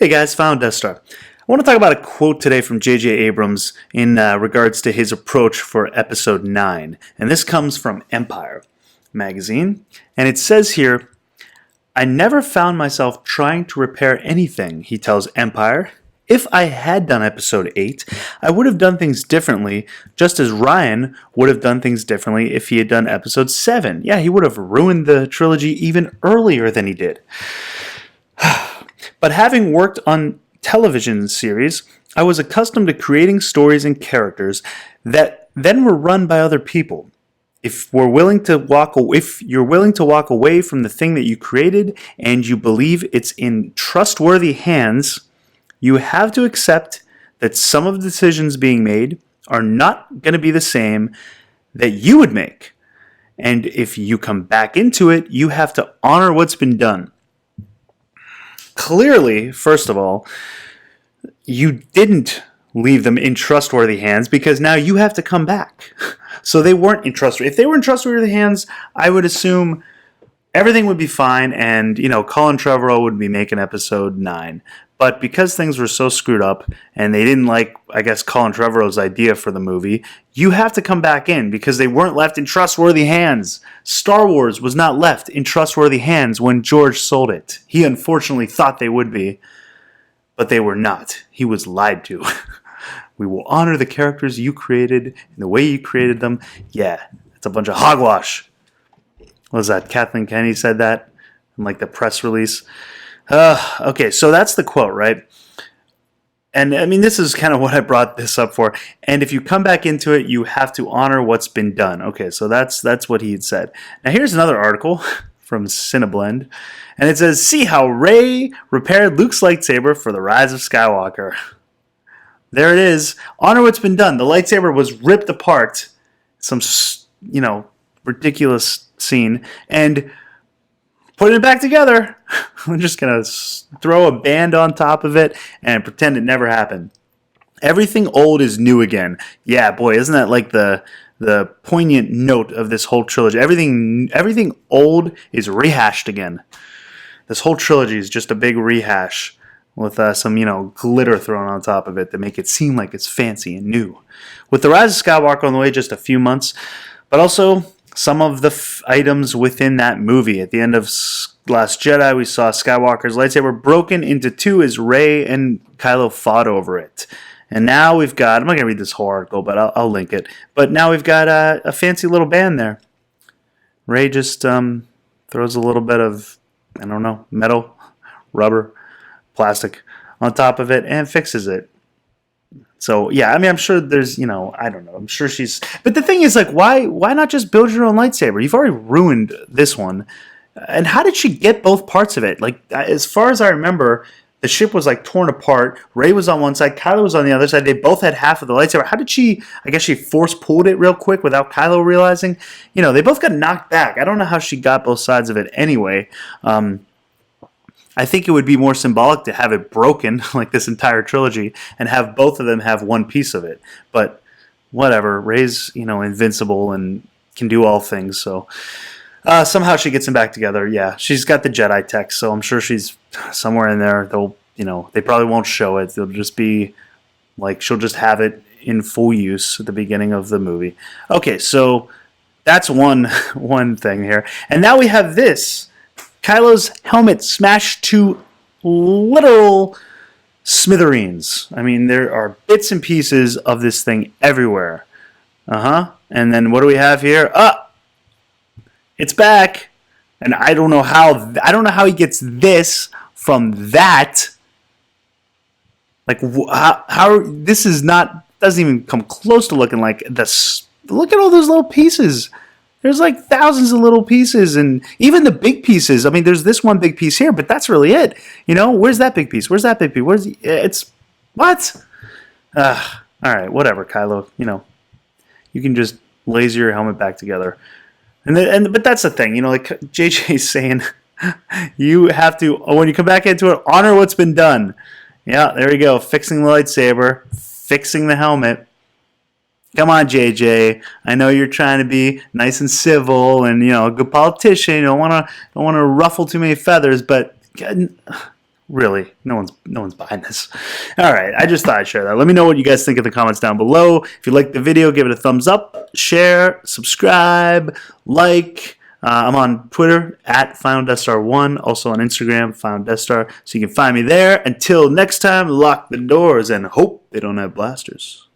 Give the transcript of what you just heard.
Hey guys, found Death Star. I want to talk about a quote today from J.J. Abrams in regards to his approach for Episode 9. And this comes from Empire magazine. And it says here, "I never found myself trying to repair anything," he tells Empire. "If I had done Episode 8, I would have done things differently, just as Ryan would have done things differently if he had done Episode 7. Yeah, he would have ruined the trilogy even earlier than he did. But having worked on television series, I was accustomed to creating stories and characters that then were run by other people. If you're willing to walk away from the thing that you created and you believe it's in trustworthy hands, you have to accept that some of the decisions being made are not going to be the same that you would make. And if you come back into it, you have to honor what's been done." Clearly, first of all, you didn't leave them in trustworthy hands because now you have to come back. So they weren't in trustworthy. If they were in trustworthy hands, I would assume everything would be fine and, Colin Trevorrow would be making Episode 9. But because things were so screwed up and they didn't like, I guess, Colin Trevorrow's idea for the movie, you have to come back in because they weren't left in trustworthy hands. Star Wars was not left in trustworthy hands when George sold it. He unfortunately thought they would be, but they were not. He was lied to. "We will honor the characters you created and the way you created them." Yeah, it's a bunch of hogwash. What was that? Kathleen Kennedy said that in the press release. Okay, so that's the quote, right? And I mean, this is kind of what I brought this up for. And if you come back into it, you have to honor what's been done. Okay, so that's what he had said. Now here's another article from Cineblend, and it says, "See how Rey repaired Luke's lightsaber for the Rise of Skywalker." There it is. Honor what's been done. The lightsaber was ripped apart. Some, ridiculous scene. And putting it back together. I'm just going to throw a band on top of it and pretend it never happened. Everything old is new again. Yeah, boy, isn't that like the poignant note of this whole trilogy? Everything old is rehashed again. This whole trilogy is just a big rehash with some, glitter thrown on top of it to make it seem like it's fancy and new. With The Rise of Skywalker on the way, just a few months, but also some of the items within that movie. At the end of Last Jedi, we saw Skywalker's lightsaber broken into two as Rey and Kylo fought over it. And now we've got, I'm not going to read this whole article, but I'll link it. But now we've got a fancy little band there. Rey just throws a little bit of, metal, rubber, plastic on top of it and fixes it. So, yeah, I mean, I'm sure there's, I don't know. I'm sure she's... But the thing is, why not just build your own lightsaber? You've already ruined this one. And how did she get both parts of it? As far as I remember, the ship was, torn apart. Rey was on one side. Kylo was on the other side. They both had half of the lightsaber. How did she... I guess she force-pulled it real quick without Kylo realizing? They both got knocked back. I don't know how she got both sides of it anyway. I think it would be more symbolic to have it broken, like this entire trilogy, and have both of them have one piece of it. But whatever, Rey's, invincible and can do all things. So somehow she gets them back together. Yeah, she's got the Jedi tech, so I'm sure she's somewhere in there. They probably won't show it. They'll just be she'll just have it in full use at the beginning of the movie. Okay, so that's one thing here, and now we have this. Kylo's helmet smashed to literal smithereens. I mean, there are bits and pieces of this thing everywhere. And then what do we have here? It's back. And I don't know how he gets this from that. How this is not, doesn't even come close to looking like this. Look at all those little pieces. There's thousands of little pieces, and even the big pieces. I mean, there's this one big piece here, but that's really it. Where's that big piece? Where's that big piece? It's what? All right, whatever, Kylo. You can just laser your helmet back together, but that's the thing. JJ's saying, you have to, when you come back into it, honor what's been done. Yeah, there you go. Fixing the lightsaber, fixing the helmet. Come on, JJ. I know you're trying to be nice and civil and a good politician. You don't want to ruffle too many feathers, but Really, no one's buying this. All right, I just thought I'd share that. Let me know what you guys think in the comments down below. If you like the video, give it a thumbs up, share, subscribe, like. I'm on Twitter at FinalDeathStar1, also on Instagram, FinalDeathStar, so you can find me there. Until next time, lock the doors and hope they don't have blasters.